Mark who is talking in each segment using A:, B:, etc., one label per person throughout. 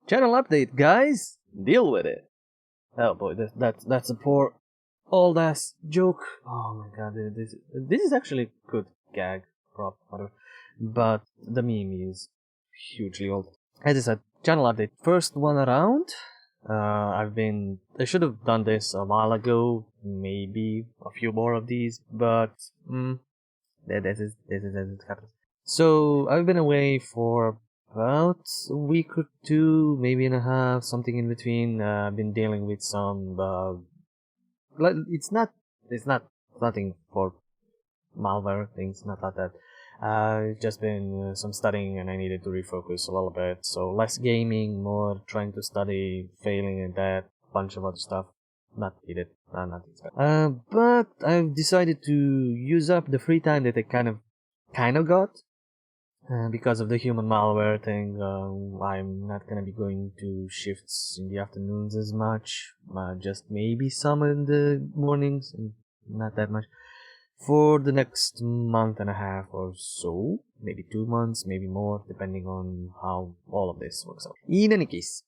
A: Channel update, guys! Deal with it! Oh boy, that's a poor old ass joke. Oh my god, this is actually a good gag, prop, whatever. But the meme is hugely old. As I said, channel update. First one around. I should have done this a while ago, maybe a few more of these, but this is as it happens. So I've been away for about a week or two, maybe and a half, something in between. I've been dealing with some it's nothing for malware things, not like that. It's just been some studying, and I needed to refocus a little bit. So less gaming, more trying to study, failing at that, bunch of other stuff. Not needed, nothing special. But I've decided to use up the free time that I kind of got. Because of the human malware thing, I'm not gonna be going to shifts in the afternoons as much. Just maybe some in the mornings, and not that much. For the next month and a half or so, maybe 2 months, maybe more, depending on how all of this works out. In any case,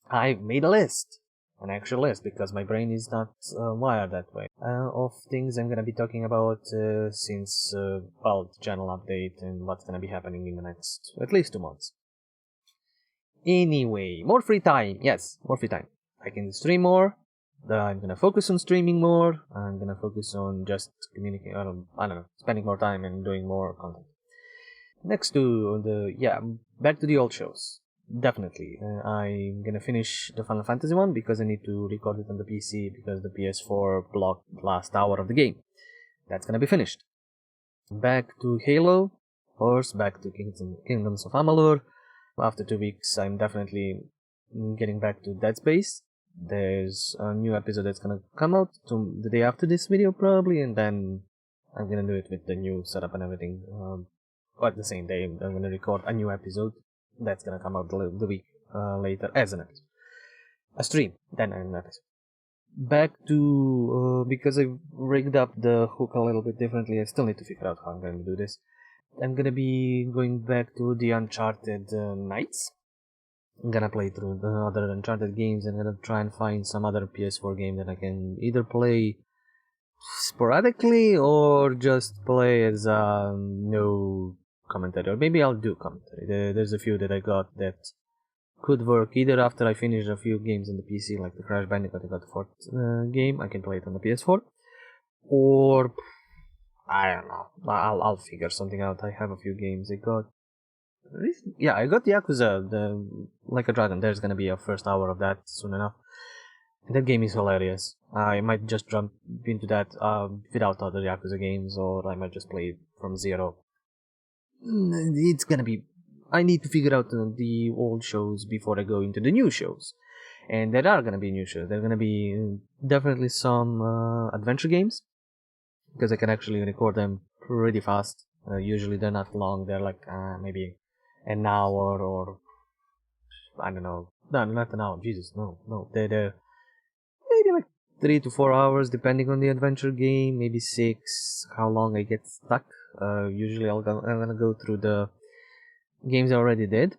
A: I've made a list. An actual list, because my brain is not wired that way, of things I'm gonna be talking about since the channel update and what's gonna be happening in the next at least 2 months. Anyway, more free time. Yes, more free time. I can stream more. I'm gonna focus on streaming more. I'm gonna focus on just communicating. I don't know, spending more time and doing more content. Next to back to the old shows. Definitely. I'm gonna finish the Final Fantasy one because I need to record it on the PC because the PS4 blocked the last hour of the game. That's gonna be finished. Back to Halo, of course, back to Kingdoms of Amalur. After 2 weeks, I'm definitely getting back to Dead Space. There's a new episode that's gonna come out the day after this video, probably, and then I'm gonna do it with the new setup and everything. At the same day, I'm gonna record a new episode that's gonna come out the week later as an episode. A stream, then an episode. Back to because I've rigged up the hook a little bit differently. I still need to figure out how I'm going to do this. I'm gonna be going back to the Uncharted Nights. I'm gonna play through the other Uncharted games and gonna try and find some other PS4 game that I can either play sporadically or just play as no commentary, or maybe I'll do commentary. There's a few that I got that could work either after I finish a few games on the PC, like the Crash Bandicoot. I got the fourth game. I can play it on the PS4, or I don't know. I'll figure something out. I have a few games. I got the Yakuza, the Like a Dragon. There's gonna be a first hour of that soon enough. That game is hilarious. I might just jump into that without other Yakuza games, or I might just play it from zero. It's gonna be. I need to figure out the old shows before I go into the new shows, and there are gonna be new shows. There are gonna be definitely some adventure games, because I can actually record them pretty fast. Usually they're not long. They're like maybe an hour, or I don't know. No, not an hour. Jesus, no. They're maybe like 3 to 4 hours, depending on the adventure game. Maybe 6. How long I get stuck. Usually I'm gonna go through the games I already did,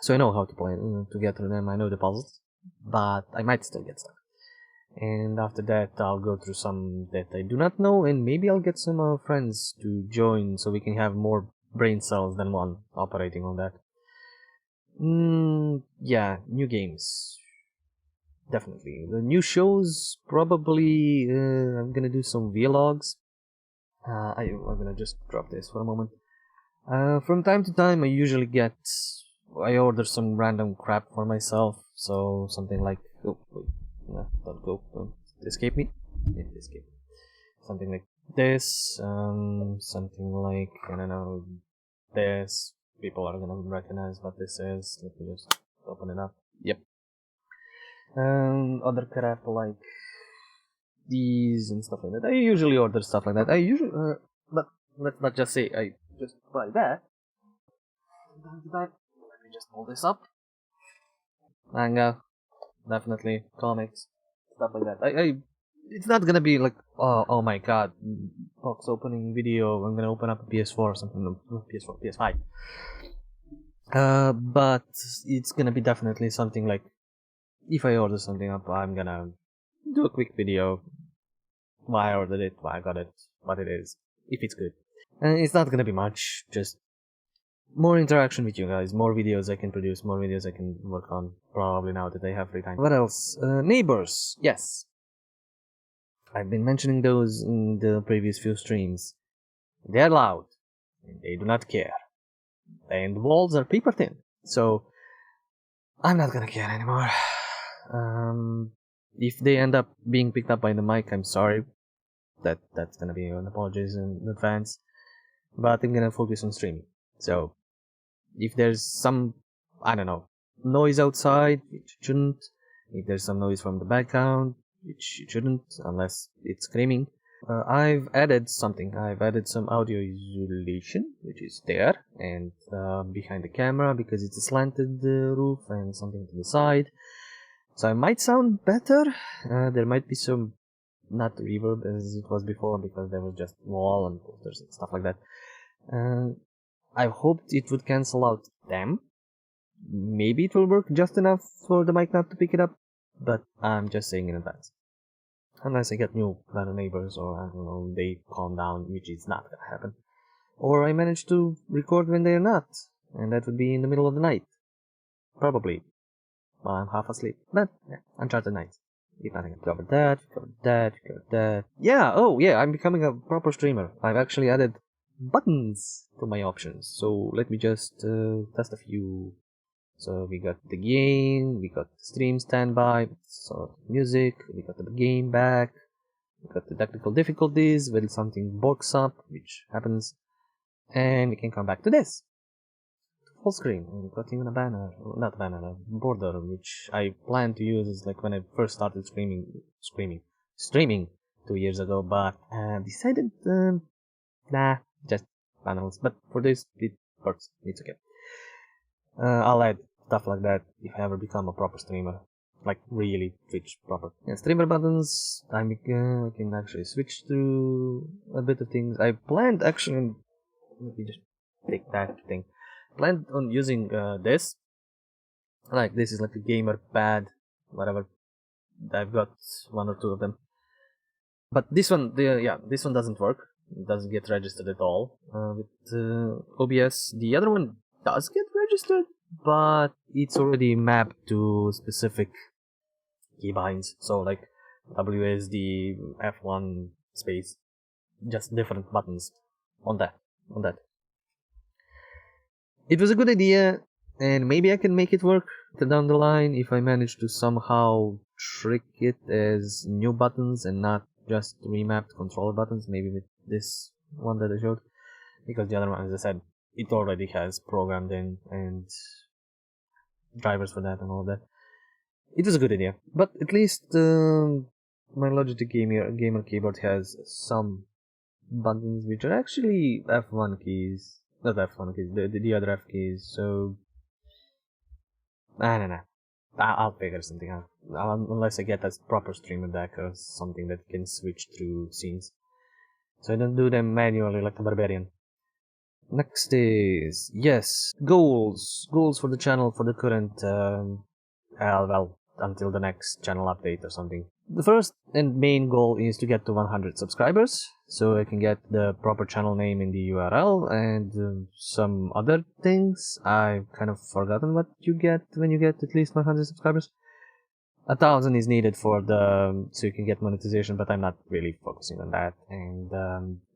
A: so I know how to play to get through them. I know the puzzles, but I might still get stuck. And after that, I'll go through some that I do not know, and maybe I'll get some friends to join so we can have more brain cells than one operating on that. New games. Definitely. The new shows, probably, I'm gonna do some vlogs. I'm gonna just drop this for a moment. From time to time, I order some random crap for myself. So something like, don't escape me. Escape. Something like this. Something like, I don't know, this. People are gonna recognize what this is. Let me just open it up. Yep. Other crap like these and stuff like that. I usually order stuff like that. But let's not just say I just buy that. Let me just pull this up. Manga, definitely comics, stuff like that. It's not gonna be like oh my god, box opening video. I'm gonna open up a PS4 or something. No, PS4, PS5. But it's gonna be definitely something like, if I order something up, I'm gonna do a quick video why I ordered it, why I got it, what it is, if it's good. And it's not gonna be much, just more interaction with you guys, more videos I can produce, more videos I can work on, probably now that I have free time. What else? Neighbors, yes. I've been mentioning those in the previous few streams. They're loud, and they do not care. And the walls are paper thin, so I'm not gonna care anymore. If they end up being picked up by the mic, I'm sorry. That's gonna be an apologies in advance. But I'm gonna focus on streaming. So if there's some, I don't know, noise outside, which shouldn't. If there's some noise from the background, which it shouldn't, unless it's screaming. I've added something. I've added some audio isolation, which is there, and behind the camera, because it's a slanted roof, and something to the side. So I might sound better. There might be some, not reverb as it was before, because there was just wall and posters and stuff like that. I hoped it would cancel out them. Maybe it will work just enough for the mic not to pick it up, but I'm just saying in advance. Unless I get new better neighbors, or I don't know, they calm down, which is not gonna happen. Or I manage to record when they're not, and that would be in the middle of the night. Probably. While I'm half asleep. But, yeah, Uncharted nights. If nothing, covered that, covered that, covered that. Yeah, oh yeah, I'm becoming a proper streamer. I've actually added buttons to my options. So let me just test a few. So we got the game, we got the stream standby, so music, we got the game back, we got the technical difficulties when something borks up, which happens, and we can come back to this. Full screen, and we got even a banner, not a banner, a border, which I planned to use as like when I first started streaming 2 years ago, but decided, nah, just panels. But for this, it works, it's okay. I'll add stuff like that if I ever become a proper streamer, like really Twitch proper. Yeah, streamer buttons. I can actually switch through a bit of things. I planned actually. Let me just take that thing. Planned on using this. Like this is like a gamer pad, whatever. I've got one or two of them. But this one, this one doesn't work. It doesn't get registered at all with OBS. The other one does get registered, but it's already mapped to specific keybinds. So like WSD, F1 space, just different buttons on that. It was a good idea, and maybe I can make it work down the line if I manage to somehow trick it as new buttons and not just remapped controller buttons, maybe with this one that I showed. Because the other one, as I said, it already has programmed in and drivers for that and all that. It was a good idea, but at least my Logitech gamer keyboard has some buttons which are actually F1 keys, not F1 keys, the other F keys. So I don't know. I'll figure something out, unless I get a proper streamer deck or something that can switch through scenes, so I don't do them manually like a barbarian. Next is, yes, goals for the channel for the current well, until the next channel update or something. The first and main goal is to get to 100 subscribers, so I can get the proper channel name in the URL and some other things. I've kind of forgotten what you get when you get at least 100 subscribers. 1,000 is needed for the so you can get monetization, but I'm not really focusing on that. And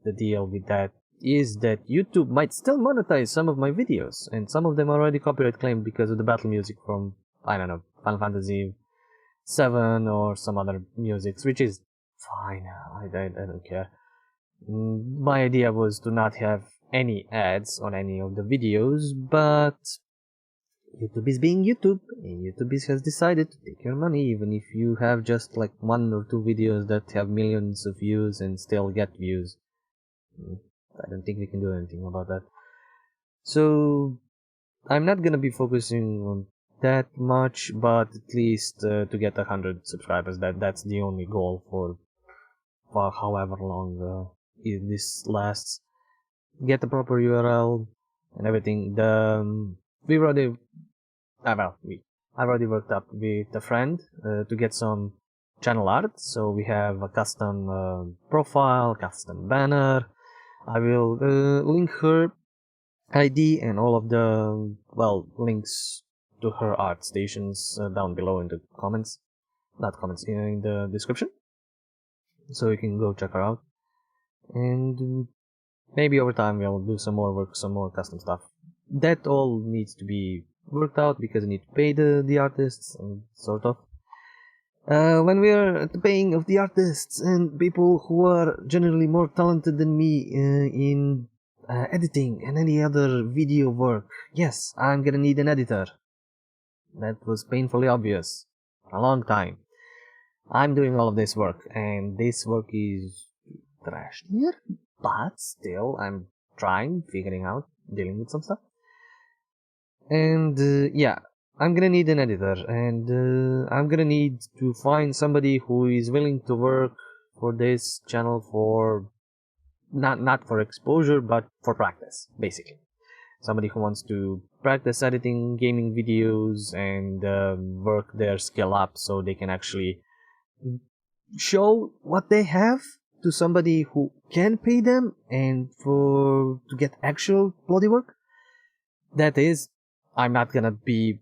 A: the deal with that is that YouTube might still monetize some of my videos, and some of them are already copyright claimed because of the battle music from, I don't know, Final Fantasy 7 or some other music, which is fine. I don't care. My idea was to not have any ads on any of the videos, but YouTube is being YouTube, and YouTube has decided to take your money, even if you have just like 1 or 2 videos that have millions of views and still get views. I don't think we can do anything about that. So I'm not gonna be focusing on that much, but at least to get 100 subscribers, that's the only goal for however long this lasts. Get the proper URL and everything. The we've already, I've already worked up with a friend to get some channel art. So we have a custom profile, custom banner. I will link her ID and all of the, well, links to her art stations down below in the comments. Not comments, in the description. So you can go check her out. And maybe over time we'll do some more work, some more custom stuff. That all needs to be worked out because I need to pay the artists and sort of. When we're at the paying of the artists and people who are generally more talented than me in editing and any other video work, yes, I'm gonna need an editor. That was painfully obvious for a long time. I'm doing all of this work, and this work is trashed here, but still, I'm trying, figuring out, dealing with some stuff. And yeah, I'm gonna need an editor, and I'm gonna need to find somebody who is willing to work for this channel for not for exposure, but for practice, basically. Somebody who wants to practice editing gaming videos and work their skill up so they can actually show what they have to somebody who can pay them and to get actual bloody work. That is, I'm not gonna be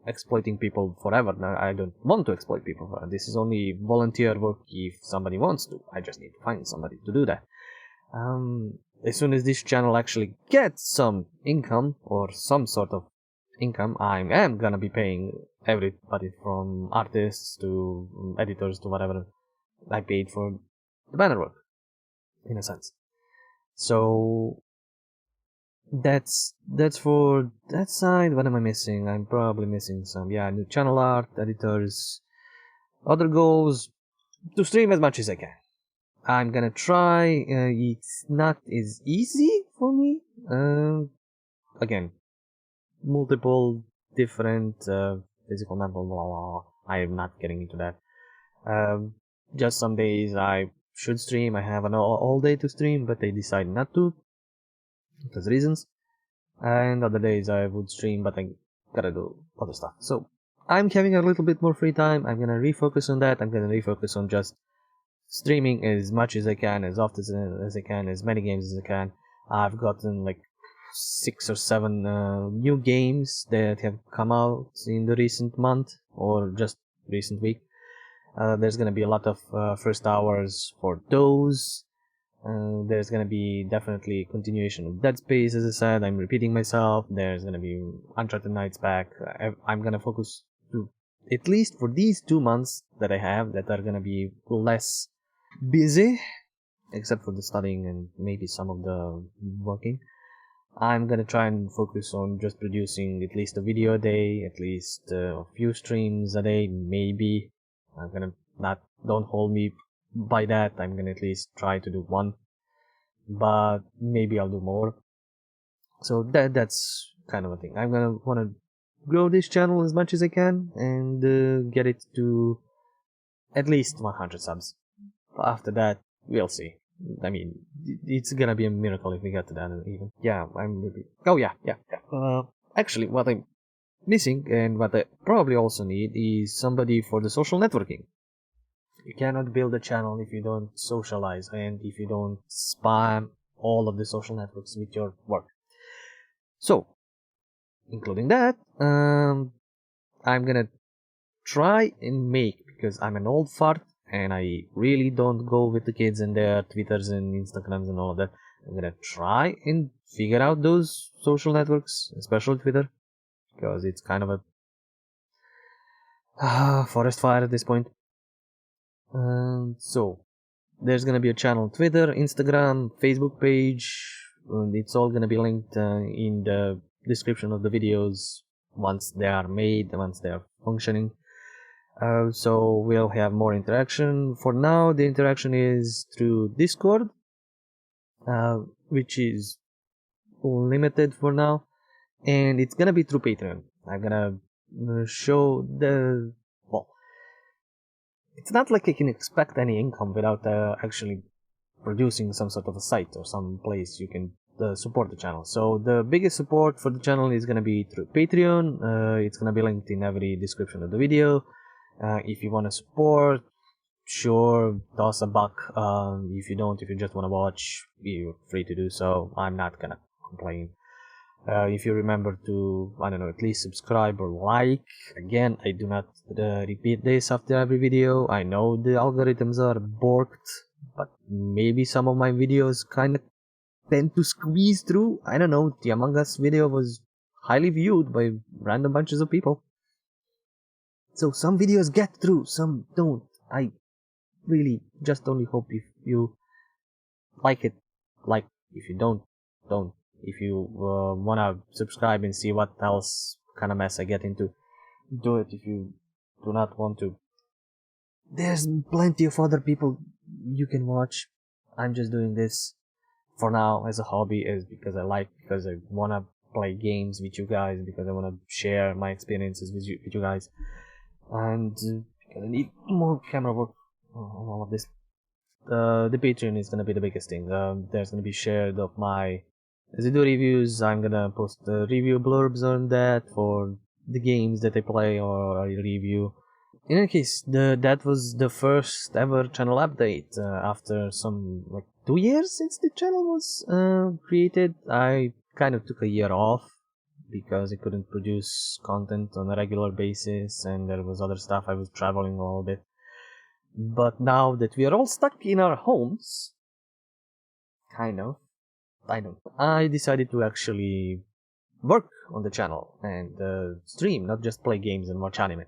A: exploiting people forever. No, I don't want to exploit people forever. This is only volunteer work if somebody wants to. I just need to find somebody to do that. As soon as this channel actually gets some income or some sort of income, I am gonna be paying everybody from artists to editors to whatever I paid for the banner work, in a sense. So that's for that side. What am I missing? I'm probably missing some, new channel art, editors. Other goals, to stream as much as I can. I'm gonna try. It's not as easy for me. Again, multiple different physical, mental, blah, blah, blah. I am not getting into that. Just some days I should stream. I have an all day to stream, but I decide not to because reasons. And other days I would stream, but I gotta do other stuff. So I'm having a little bit more free time. I'm gonna refocus on that. I'm gonna refocus on just streaming as much as I can, as often as I can, as many games as I can. I've gotten like 6 or 7 new games that have come out in the recent month or just recent week. There's gonna be a lot of first hours for those. There's gonna be definitely continuation of Dead Space, as I said. I'm repeating myself. There's gonna be Uncharted Nights back. I'm gonna focus to, at least for these 2 months that I have, that are gonna be less busy, except for the studying and maybe some of the working. I'm gonna try and focus on just producing at least a video a day, at least a few streams a day, maybe. I'm gonna don't hold me by that. I'm gonna at least try to do one, but maybe I'll do more. So that's kind of a thing. I'm gonna wanna grow this channel as much as I can and get it to at least 100 subs. After that, we'll see. I mean, it's gonna be a miracle if we get to that even. Yeah, I'm really... Oh, yeah. Actually, what I'm missing and what I probably also need is somebody for the social networking. You cannot build a channel if you don't socialize and if you don't spam all of the social networks with your work. So, including that, I'm gonna try and make, because I'm an old fart, and I really don't go with the kids and their Twitters and Instagrams and all of that. I'm gonna try and figure out those social networks, especially Twitter, because it's kind of a forest fire at this point. So there's gonna be a channel on Twitter, Instagram, Facebook page, and it's all gonna be linked in the description of the videos once they are made, once they are functioning. So we'll have more interaction. For now, the interaction is through Discord, which is limited for now, and it's gonna be through Patreon. I'm gonna show the... Well, it's not like I can expect any income without actually producing some sort of a site or some place you can support the channel. So the biggest support for the channel is gonna be through Patreon. It's gonna be linked in every description of the video. If you want to support, sure, toss a buck. If you don't, if you just want to watch, you're free to do so. I'm not gonna complain. If you remember to, I don't know, at least subscribe or like. Again, I do not repeat this after every video. I know the algorithms are borked, but maybe some of my videos kind of tend to squeeze through. I don't know, the Among Us video was highly viewed by random bunches of people. So some videos get through, some don't. I really just only hope if you like it, like. If you don't. If you wanna subscribe and see what else kind of mess I get into, do it. If you do not want to, there's plenty of other people you can watch. I'm just doing this for now as a hobby, because I wanna play games with you guys, because I wanna share my experiences with you guys, and because I need more camera work on all of this. The Patreon is gonna be the biggest thing. There's gonna be shared of my, as I do reviews, I'm gonna post review blurbs on that for the games that I play or I review. In any case, that was the first ever channel update after some 2 years since the channel was created. I kind of took a year off because I couldn't produce content on a regular basis, and there was other stuff. I was traveling a little bit. But now that we are all stuck in our homes, I decided to actually work on the channel and stream, not just play games and watch anime.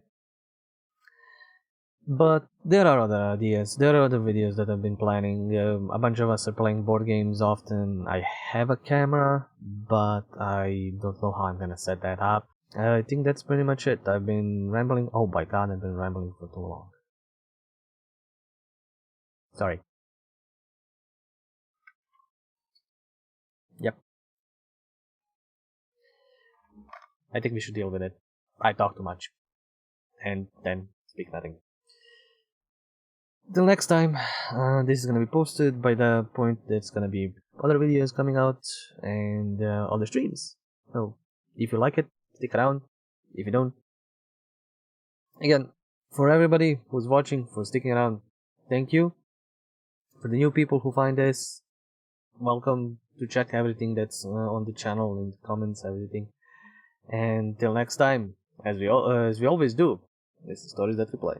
A: But there are other ideas, there are other videos that I've been planning. A bunch of us are playing board games often. I have a camera, but I don't know how I'm gonna set that up. I think that's pretty much it. I've been rambling. Oh my god, I've been rambling for too long. Sorry. Yep. I think we should deal with it. I talk too much. And then speak nothing. Till next time, this is gonna be posted by the point there's gonna be other videos coming out and other streams. So, if you like it, stick around. If you don't, again, for everybody who's watching, for sticking around, thank you. For the new people who find this, welcome to check everything that's on the channel, in the comments, everything. And till next time, as we always do, this is Stories That We Play.